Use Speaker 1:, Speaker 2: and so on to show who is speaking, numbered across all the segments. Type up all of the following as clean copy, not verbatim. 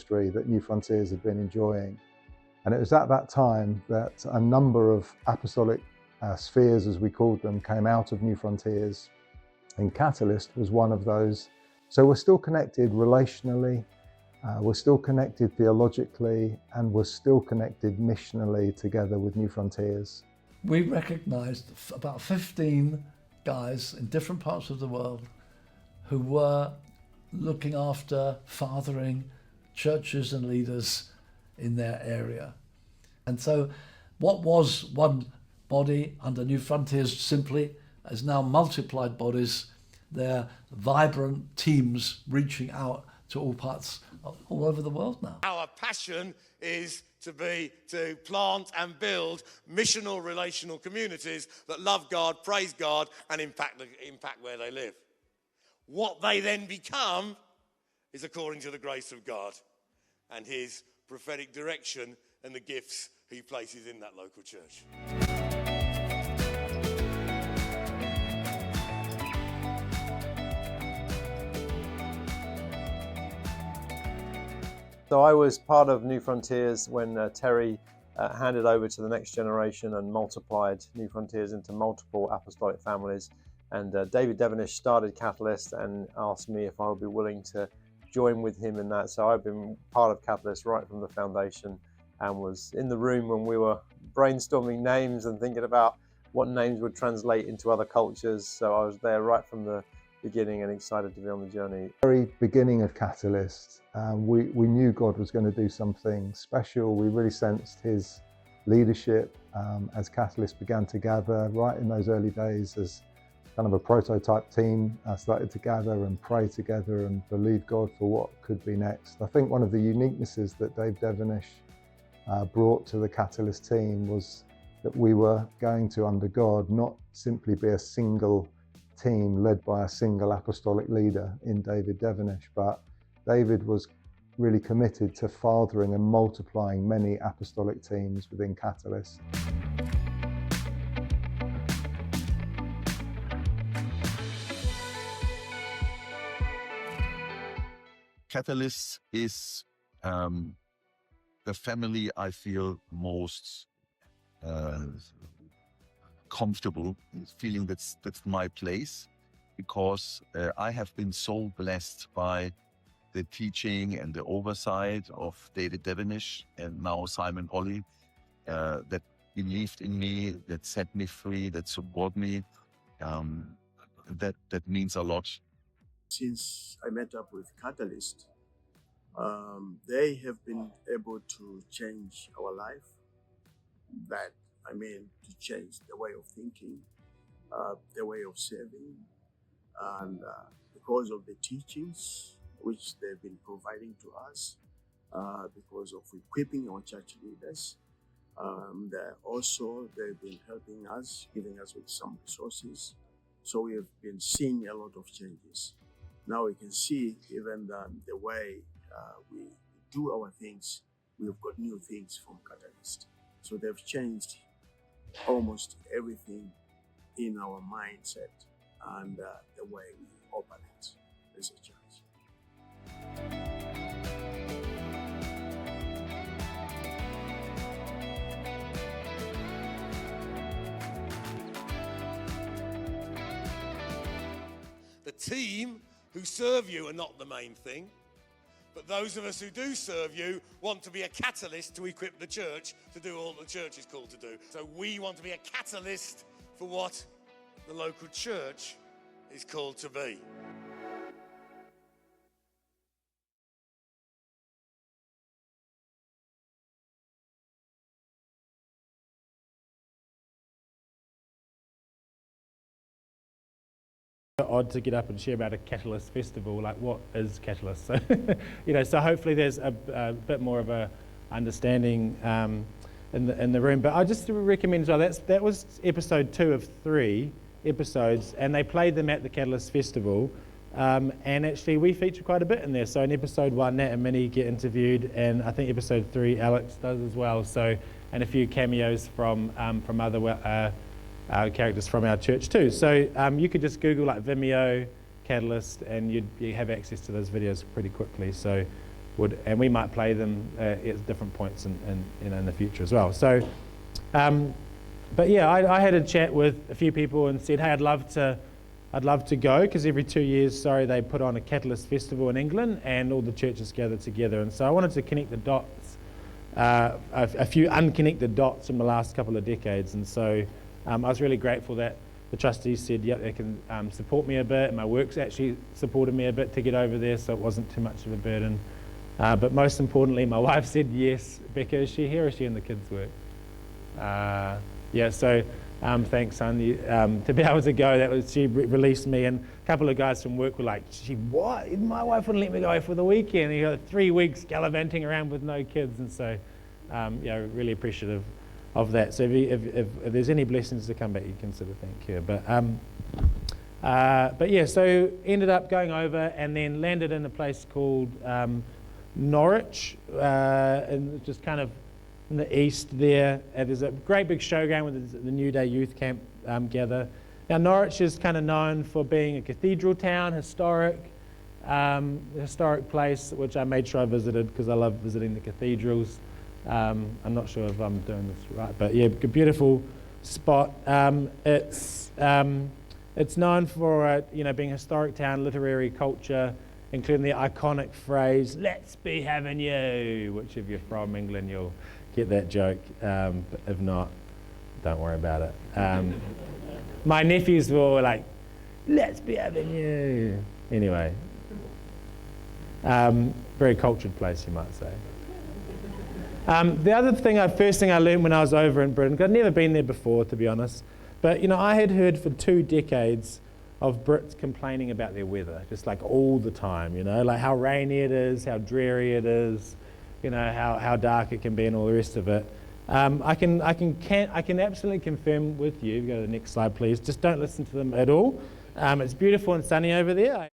Speaker 1: ministry that New Frontiers had been enjoying. And it was at that time that a number of apostolic spheres, as we called them, came out of New Frontiers, and Catalyst was one of those. So we're still connected relationally, we're still connected theologically, and we're still connected missionally together with New Frontiers.
Speaker 2: We recognised about 15 guys in different parts of the world who were looking after, fathering churches and leaders in their area. And so what was one body under New Frontiers simply is now multiplied bodies. They're vibrant teams reaching out to all parts, all over the world now.
Speaker 3: Our passion is to plant and build missional, relational communities that love God, praise God, and impact where they live. What they then become is according to the grace of God and his prophetic direction and the gifts he places in that local church.
Speaker 4: So I was part of New Frontiers when Terry handed over to the next generation and multiplied New Frontiers into multiple apostolic families. And David Devenish started Catalyst and asked me if I would be willing to join with him in that. So I've been part of Catalyst right from the foundation and was in the room when we were brainstorming names and thinking about what names would translate into other cultures. So I was there right from the beginning and excited to be on the journey.
Speaker 1: Very beginning of Catalyst, we knew God was going to do something special. We really sensed his leadership as Catalyst began to gather right in those early days as kind of a prototype team, started to gather and pray together and believe God for what could be next. I think one of the uniquenesses that Dave Devenish brought to the Catalyst team was that we were going to, under God, not simply be a single team led by a single apostolic leader in David Devenish, but David was really committed to fathering and multiplying many apostolic teams within Catalyst.
Speaker 5: Catalyst is the family I feel most comfortable, feeling that's my place, because I have been so blessed by the teaching and the oversight of David Devenish and now Simon Ollie, that believed in me, that set me free, that support me. That means a lot.
Speaker 6: Since I met up with Catalyst, they have been able to change our life. To change the way of thinking, the way of serving, and because of the teachings which they've been providing to us, because of equipping our church leaders. They've been helping us, giving us with some resources. So we have been seeing a lot of changes. Now we can see even the way we do our things, we've got new things from Catalyst. So they've changed almost everything in our mindset and the way we operate as a church.
Speaker 3: The team who serve you are not the main thing, but those of us who do serve you want to be a catalyst to equip the church to do all the church is called to do. So we want to be a catalyst for what the local church is called to be.
Speaker 7: Odd to get up and share about a Catalyst festival. Like, what is Catalyst? So, so hopefully there's a bit more of a understanding in the room. But I just recommend as well, that was episode 2 of 3 episodes, and they played them at the Catalyst Festival. And actually, we feature quite a bit in there. So in episode 1, Nat and Minnie get interviewed, and I think episode 3, Alex does as well. So, and a few cameos from other characters from our church too. So you could just Google like Vimeo, Catalyst, and you have access to those videos pretty quickly. So and we might play them at different points in the future as well. So, but yeah, I had a chat with a few people and said, hey, I'd love to go, because every 2 years, they put on a Catalyst Festival in England and all the churches gather together. And so I wanted to connect the dots, a few unconnected dots from the last couple of decades. And so I was really grateful that the trustees said, yep, they can support me a bit. And my work's actually supported me a bit to get over there, so it wasn't too much of a burden. But most importantly, my wife said yes. Becca, is she here or is she in the kids' work? Yeah, so thanks, son. To be able to go, she released me, and a couple of guys from work were like, what? My wife wouldn't let me go for the weekend. You got 3 weeks gallivanting around with no kids, and so yeah, really appreciative of that. So if there's any blessings to come back, you consider thank you. But yeah, so ended up going over and then landed in a place called Norwich, and just kind of in the east there. There's a great big showground where the New Day Youth Camp gather. Now Norwich is kind of known for being a cathedral town, historic place, which I made sure I visited because I love visiting the cathedrals. I'm not sure if I'm doing this right, but yeah, beautiful spot. It's known for being a historic town, literary culture, including the iconic phrase, let's be having you, which if you're from England, you'll get that joke. But if not, don't worry about it. My nephews were like, let's be having you. Anyway, very cultured place, you might say. The first thing I learned when I was over in Britain, because I'd never been there before, to be honest, but I had heard for 2 decades of Brits complaining about their weather, just like all the time, like how rainy it is, how dreary it is, how dark it can be and all the rest of it. I can absolutely confirm with you, go to the next slide please, just don't listen to them at all. It's beautiful and sunny over there.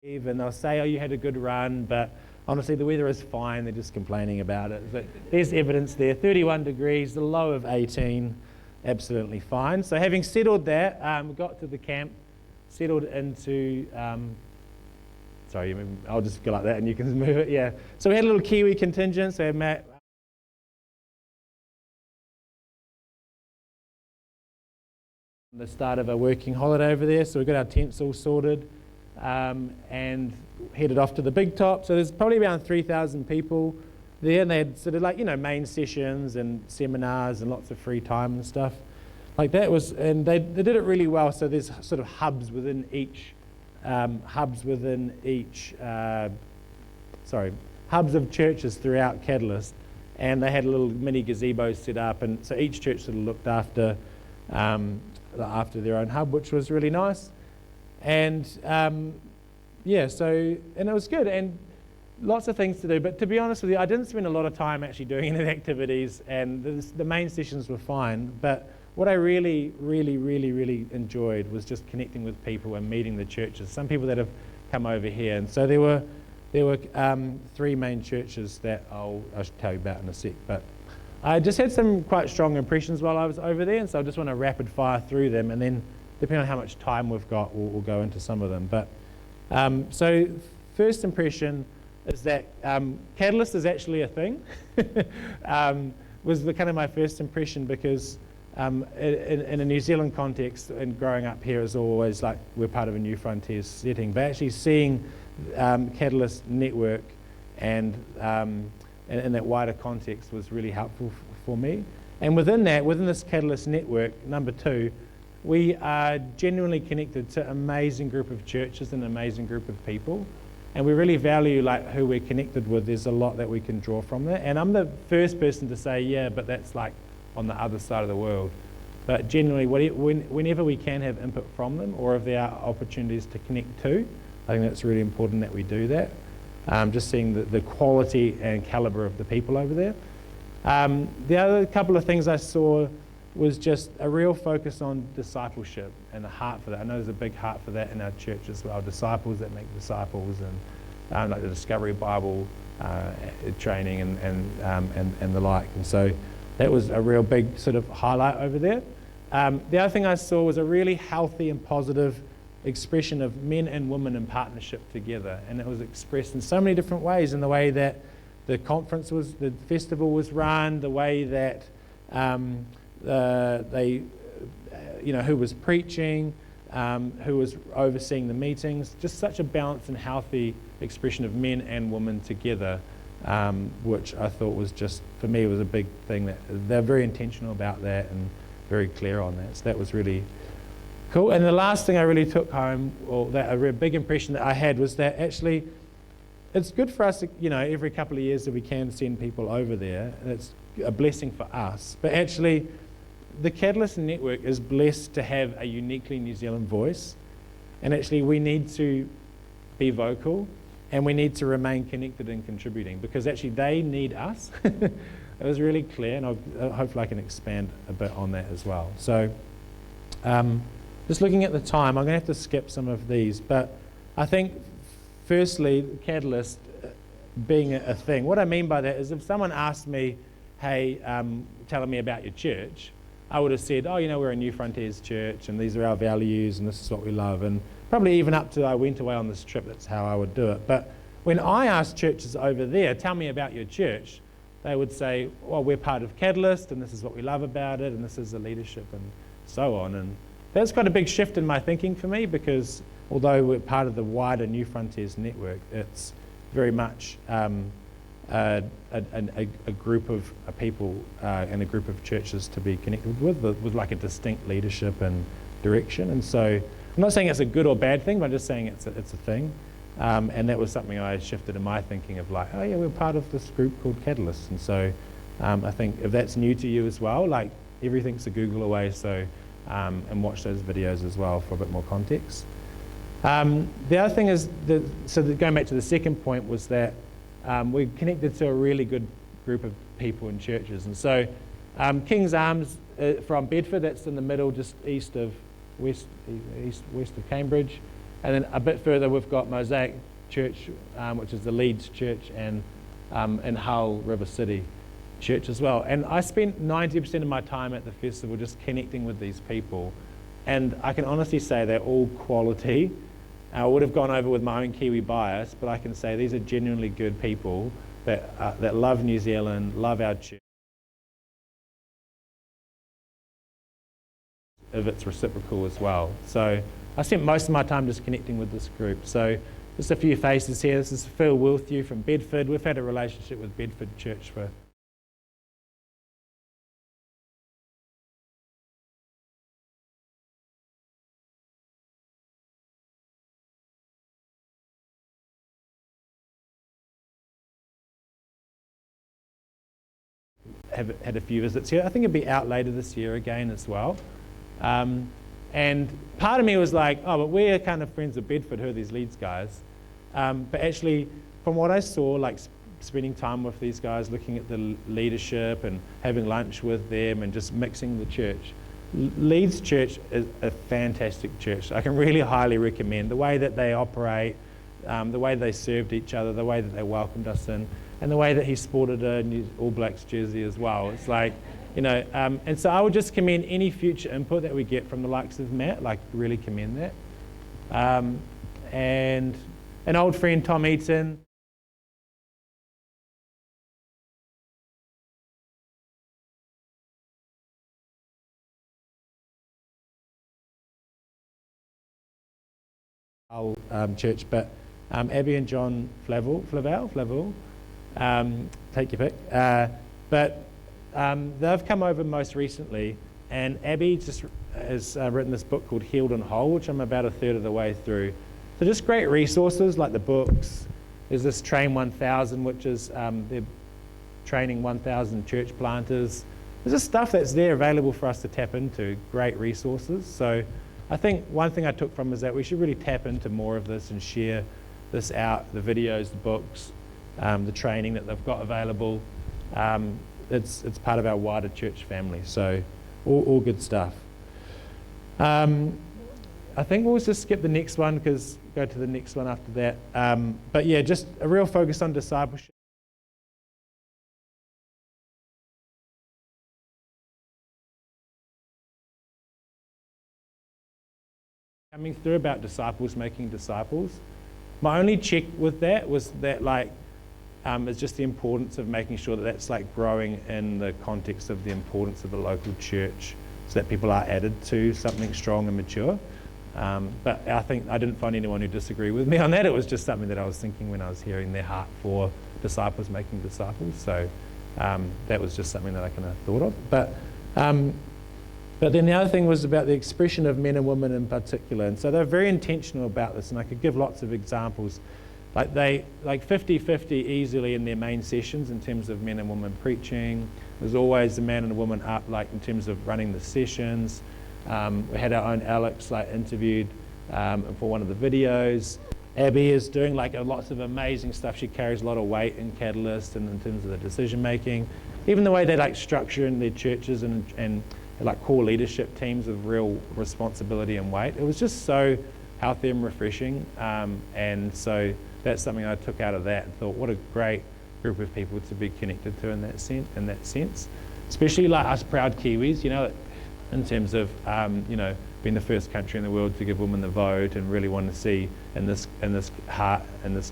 Speaker 7: And they'll say, oh, you had a good run, but honestly the weather is fine, they're just complaining about it. But there's evidence there, 31 degrees, the low of 18, absolutely fine. So having settled that, we got to the camp, settled into, sorry, I'll just go like that and you can move it, yeah. So we had a little Kiwi contingent, so Matt, the start of a working holiday over there, so we got our tents all sorted. And headed off to the big top. So there's probably around 3,000 people there, and they had sort of like main sessions and seminars and lots of free time and stuff like that. And they did it really well. So there's sort of hubs within each hubs of churches throughout Catalyst, and they had little mini gazebos set up, and so each church sort of looked after their own hub, which was really nice. And yeah, so, and it was good, and lots of things to do, but to be honest with you, I didn't spend a lot of time actually doing any of the activities, and the main sessions were fine, but what I really enjoyed was just connecting with people and meeting the churches, some people that have come over here. And so there were 3 main churches that I'll tell you about in a sec, but I just had some quite strong impressions while I was over there, and so I just want to rapid fire through them, and then depending on how much time we've got, we'll go into some of them. But so first impression is that Catalyst is actually a thing. Was kind of my first impression, because in a New Zealand context and growing up here is always like we're part of a New Frontiers setting, but actually seeing Catalyst network and in that wider context was really helpful for me. And within this Catalyst network, number 2, we are genuinely connected to an amazing group of churches and an amazing group of people, and we really value like who we're connected with. There's a lot that we can draw from there, and I'm the first person to say, yeah, but that's like on the other side of the world. But generally, whenever we can have input from them, or if there are opportunities to connect to, I think that's really important that we do that. Just seeing the quality and caliber of the people over there. The other couple of things I saw was just a real focus on discipleship and a heart for that. I know there's a big heart for that in our church as well. Disciples that make disciples, and like the Discovery Bible training and the like. And so that was a real big sort of highlight over there. The other thing I saw was a really healthy and positive expression of men and women in partnership together, and it was expressed in so many different ways, in the way that the festival was run, the way that who was preaching, who was overseeing the meetings, just such a balanced and healthy expression of men and women together, which I thought was just, for me, was a big thing. That they're very intentional about that and very clear on that. So that was really cool. And the last thing I really took home, or that a really big impression that I had, was that actually it's good for us, every couple of years that we can send people over there. It's a blessing for us. But actually, the Catalyst Network is blessed to have a uniquely New Zealand voice. And actually, we need to be vocal, and we need to remain connected and contributing, because actually they need us. It was really clear, and hopefully I can expand a bit on that as well. So just looking at the time, I'm going to have to skip some of these, but I think firstly, Catalyst being a thing, what I mean by that is if someone asked me, hey, telling me about your church, I would have said, oh, we're a New Frontiers church, and these are our values, and this is what we love, and probably even up to I went away on this trip, that's how I would do it. But when I asked churches over there, tell me about your church, they would say, well, we're part of Catalyst, and this is what we love about it, and this is the leadership, and so on. And that's quite a big shift in my thinking for me, because although we're part of the wider New Frontiers network, it's very much a group of people and a group of churches to be connected with like a distinct leadership and direction. And so I'm not saying it's a good or bad thing, but I'm just saying it's a thing. And that was something I shifted in my thinking of like, oh yeah, we're part of this group called Catalyst. And so I think if that's new to you as well, like everything's a Google away, so and watch those videos as well for a bit more context. The other thing is, going back to the second point, was that we're connected to a really good group of people and churches. And so King's Arms from Bedford, that's in the middle, just west of Cambridge. And then a bit further, we've got Mosaic Church, which is the Leeds Church, and in Hull, River City Church as well. And I spent 90% of my time at the festival just connecting with these people. And I can honestly say they're all quality. I would have gone over with my own Kiwi bias, but I can say these are genuinely good people that love New Zealand, love our church. If it's reciprocal as well. So I spent most of my time just connecting with this group. So just a few faces here. This is Phil Wilthew from Bedford. We've had a relationship with Bedford Church for have had a few visits here. I think it'll be out later this year again as well. And part of me was like, oh, but we're kind of friends with Bedford, who are these Leeds guys? But actually, from what I saw, like spending time with these guys, looking at the leadership and having lunch with them and just mixing the church, Leeds Church is a fantastic church. I can really highly recommend the way that they operate, the way they served each other, the way that they welcomed us in, and the way that he sported a All Blacks jersey as well. It's like, and so I would just commend any future input that we get from the likes of Matt, like really commend that. And an old friend, Tom Eaton. Church, but Abby and John Flavel, take your pick. But they've come over most recently, and Abby just has written this book called Healed and Whole, which I'm about a third of the way through. So just great resources like the books. There's this Train 1000, which is they're training 1,000 church planters. There's just stuff that's there available for us to tap into, great resources. So I think one thing I took from is that we should really tap into more of this and share this out, the videos, the books, the training that they've got available. It's part of our wider church family, so all good stuff. I think we'll just skip the next one, because go to the next one after that. But yeah, just a real focus on discipleship. coming through about disciples making disciples. My only check with that was that it's just the importance of making sure that that's like growing in the context of the importance of the local church, so that people are added to something strong and mature. But I think I didn't find anyone who disagreed with me on that. It was just something that I was thinking when I was hearing their heart for disciples making disciples. So that was just something that I kind of thought of. But then the other thing was about the expression of men and women in particular. And so they're very intentional about this, and I could give lots of examples. Like 50-50 easily in their main sessions in terms of men and women preaching. There's always a man and a woman up, like in terms of running the sessions. We had our own Alex interviewed for one of the videos. Abby is doing lots of amazing stuff. She carries a lot of weight in Catalyst and in terms of the decision making. Even the way they structure in their churches and core leadership teams of real responsibility and weight. It was just so healthy and refreshing. And so that's something I took out of that and thought, what a great group of people to be connected to in that sense. Especially like us proud Kiwis, in terms of being the first country in the world to give women the vote, and really want to see in this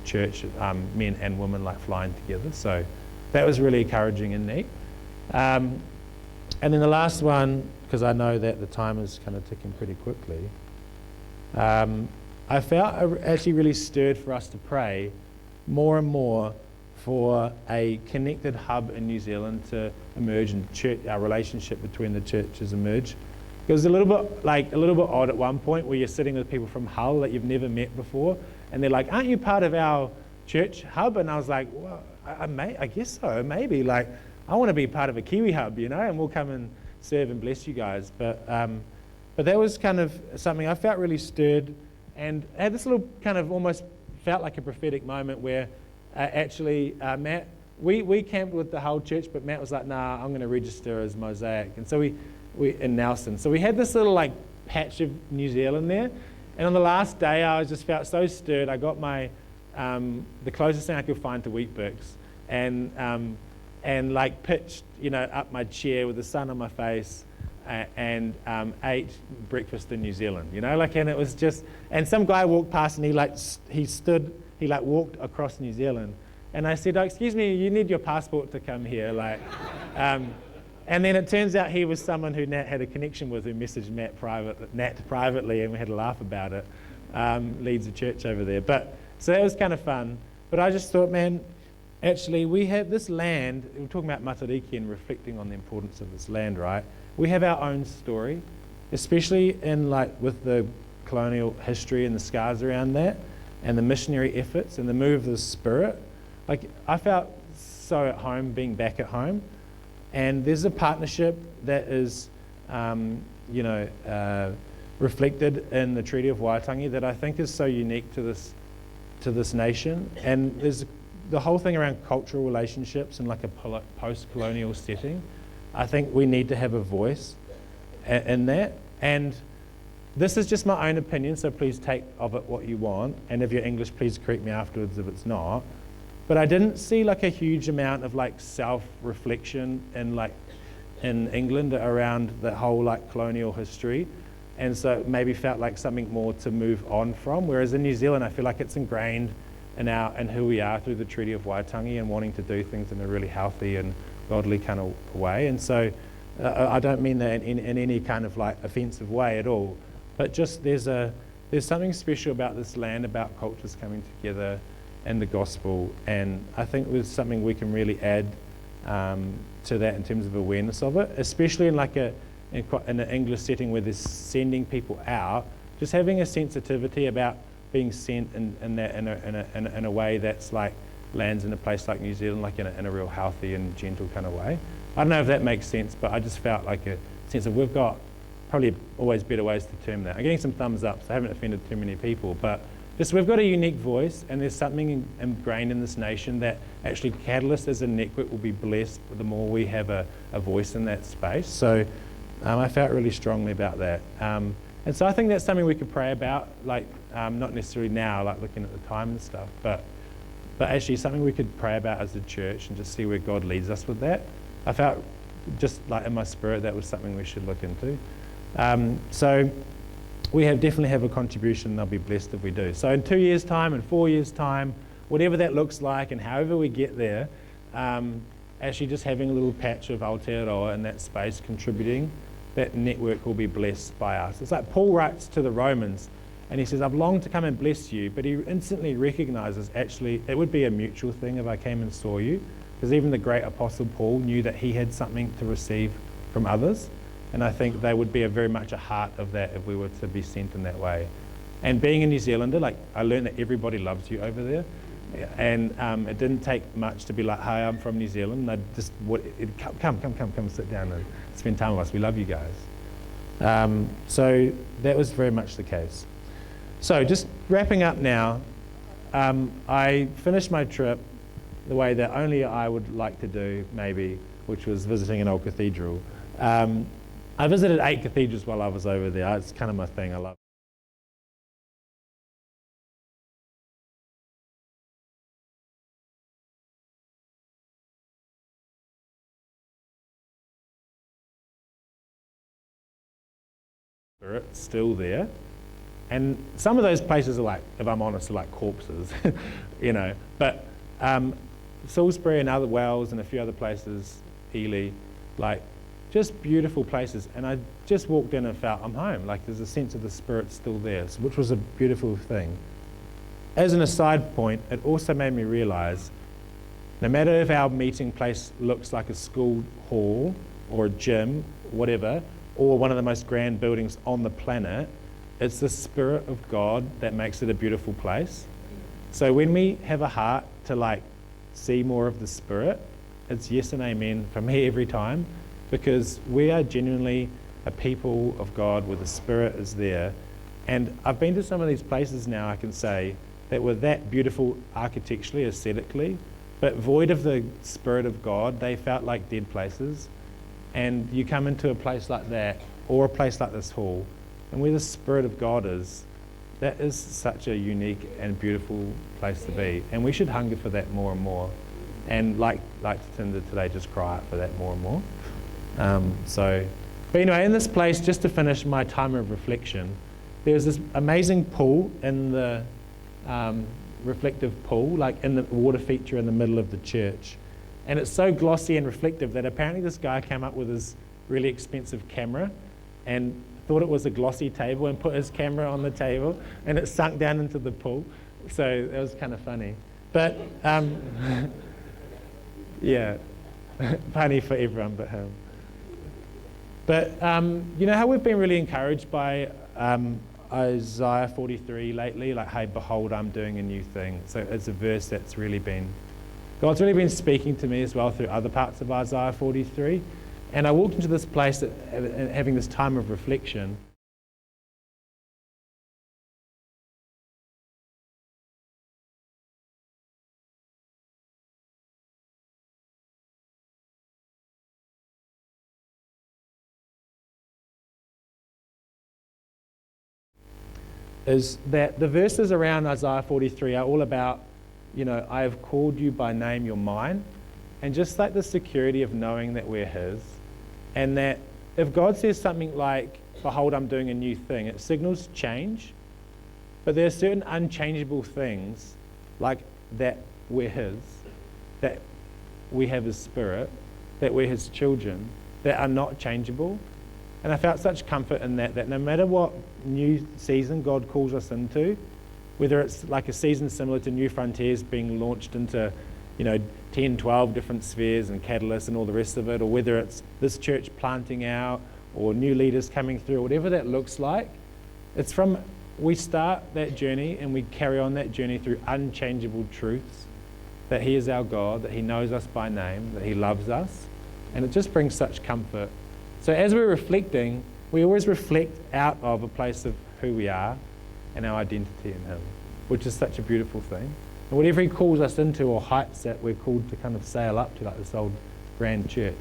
Speaker 7: church men and women flying together. So that was really encouraging and neat. And then the last one, because I know that the time is kind of ticking pretty quickly, I felt actually really stirred for us to pray more and more for a connected hub in New Zealand to emerge, and our relationship between the churches emerge. It was a little bit odd at one point where you're sitting with people from Hull that you've never met before, and they're like, "Aren't you part of our church hub?" And I was like, "Well, I guess so, maybe. I want to be part of a Kiwi hub, and we'll come and serve and bless you guys." But that was kind of something I felt really stirred, and I had this little kind of almost felt like a prophetic moment where Matt, we camped with the whole church, but Matt was like, "Nah, I'm going to register as Mosaic." And so we in Nelson. So we had this little patch of New Zealand there. And on the last day, I just felt so stirred. I got my the closest thing I could find to Weet-Bix, and pitched up my chair with the sun on my face, and ate breakfast in New Zealand. And it was just, and some guy walked past and he walked across New Zealand, and I said, "Oh, excuse me, you need your passport to come here." And then it turns out he was someone who Nat had a connection with, who messaged Nat privately, and we had a laugh about it. Leads a church over there, so that was kind of fun. But I just thought, man, actually we have this land. We're talking about Matariki and reflecting on the importance of this land, right? We have our own story, especially in with the colonial history and the scars around that, and the missionary efforts and the move of the Spirit. I felt so at home being back at home, and there's a partnership that is, reflected in the Treaty of Waitangi that I think is so unique to this nation. And there's the whole thing around cultural relationships in a post-colonial setting. I think we need to have a voice in that. And this is just my own opinion, so please take of it what you want. And if you're English, please correct me afterwards if it's not. But I didn't see a huge amount of self-reflection in England around the whole colonial history. And so it maybe felt like something more to move on from. Whereas in New Zealand, I feel like it's ingrained in who we are through the Treaty of Waitangi, and wanting to do things in a really healthy and godly kind of way. And so I don't mean that in any kind of offensive way at all. But just there's something special about this land, about cultures coming together and the gospel, and I think there's something we can really add to that in terms of awareness of it, especially in an English setting where there's sending people out, just having a sensitivity about being sent in a way that's lands in a place like New Zealand, in a real healthy and gentle kind of way. I don't know if that makes sense, but I just felt a sense of we've got probably always better ways to term that. I'm getting some thumbs up, so I haven't offended too many people, but just we've got a unique voice, and there's something ingrained in this nation that actually Catalyst as a network will be blessed the more we have a voice in that space. So I felt really strongly about that. And so I think that's something we could pray about, not necessarily now, looking at the time and stuff, but actually something we could pray about as a church and just see where God leads us with that. I felt just in my spirit that was something we should look into. So we definitely have a contribution, and they'll be blessed if we do. So in 2 years' time, in 4 years' time, whatever that looks like, and however we get there, actually just having a little patch of Aotearoa in that space contributing, that network will be blessed by us. It's like Paul writes to the Romans, and he says, I've longed to come and bless you, but he instantly recognizes actually it would be a mutual thing if I came and saw you, because even the great apostle Paul knew that he had something to receive from others, and I think they would be very much a heart of that if we were to be sent in that way. And being a New Zealander, like I learned that everybody loves you over there, and it didn't take much to be like, hi, I'm from New Zealand, and I just come sit down and spend time with us, we love you guys. So that was very much the case. So just wrapping up now, I finished my trip the way that only I would like to do, maybe, which was visiting an old cathedral. I visited 8 cathedrals while I was over there. It's kind of my thing, I love it. Spirit still there. And some of those places are like, if I'm honest, are like corpses, you know. But Salisbury and other Wells and a few other places, Ely, like just beautiful places. And I just walked in and felt I'm home. Like there's a sense of the Spirit still there, which was a beautiful thing. As an aside point, it also made me realize no matter if our meeting place looks like a school hall or a gym, whatever, or one of the most grand buildings on the planet, it's the Spirit of God that makes it a beautiful place. So when we have a heart to like see more of the Spirit, it's yes and amen from me every time, because we are genuinely a people of God where the Spirit is there. And I've been to some of these places now, I can say, that were that beautiful architecturally, aesthetically, but void of the Spirit of God, they felt like dead places. And you come into a place like that, or a place like this hall, and where the Spirit of God is, that is such a unique and beautiful place to be. And we should hunger for that more and more. And like Tinder today, just cry out for that more and more. But anyway, in this place, just to finish my time of reflection, there's this amazing pool in the reflective pool, like in the water feature in the middle of the church. And it's so glossy and reflective that apparently this guy came up with his really expensive camera and thought it was a glossy table and put his camera on the table, and it sunk down into the pool. So it was kind of funny. But yeah, funny for everyone but him. But you know how we've been really encouraged by Isaiah 43 lately, like, hey, behold, I'm doing a new thing. So it's a verse that's really been, God's really been speaking to me as well through other parts of Isaiah 43. And I walked into this place having this time of reflection. Is that the verses around Isaiah 43 are all about, you know, I have called you by name, you're mine. And just like the security of knowing that we're His, and that if God says something like, behold, I'm doing a new thing, it signals change, but there are certain unchangeable things, like that we're His, that we have His Spirit, that we're His children, that are not changeable. And I felt such comfort in that no matter what new season God calls us into, whether it's like a season similar to New Frontiers being launched into, you know, 10, 12 different spheres and catalysts and all the rest of it, or whether it's this church planting out or new leaders coming through, whatever that looks like, it's from, we start that journey and we carry on that journey through unchangeable truths, that He is our God, that He knows us by name, that He loves us, and it just brings such comfort. So as we're reflecting, we always reflect out of a place of who we are and our identity in Him, which is such a beautiful thing. And whatever He calls us into, or heights that we're called to kind of sail up to, like this old grand church,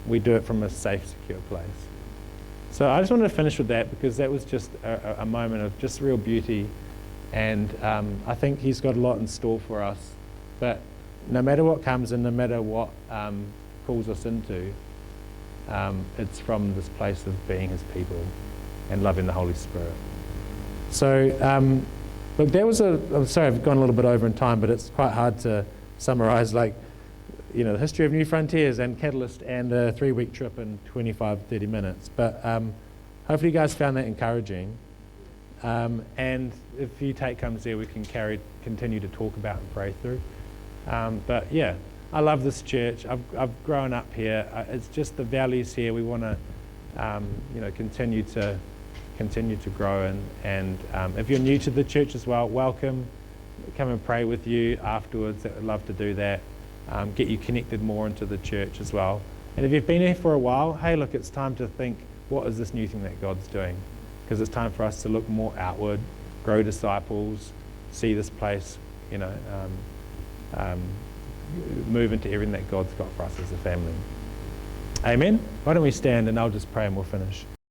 Speaker 7: we do it from a safe, secure place. So I just wanted to finish with that, because that was just a moment of just real beauty. And I think He's got a lot in store for us. But no matter what comes and no matter what calls us into, it's from this place of being His people. and loving the Holy Spirit. So, look, that was I'm sorry I've gone a little bit over in time, but it's quite hard to summarize, like, the history of New Frontiers and Catalyst and a 3-week trip in 25-30 minutes. But hopefully you guys found that encouraging. And if you take comes there, we can continue to talk about and pray through. But yeah, I love this church. I've grown up here. It's just the values here. We want to, continue to grow. And if you're new to the church as well, welcome. Come and pray with you afterwards. I'd love to do that. Get you connected more into the church as well. And if you've been here for a while, hey, look, it's time to think, what is this new thing that God's doing? Because it's time for us to look more outward, grow disciples, see this place, move into everything that God's got for us as a family. Amen? Why don't we stand and I'll just pray and we'll finish.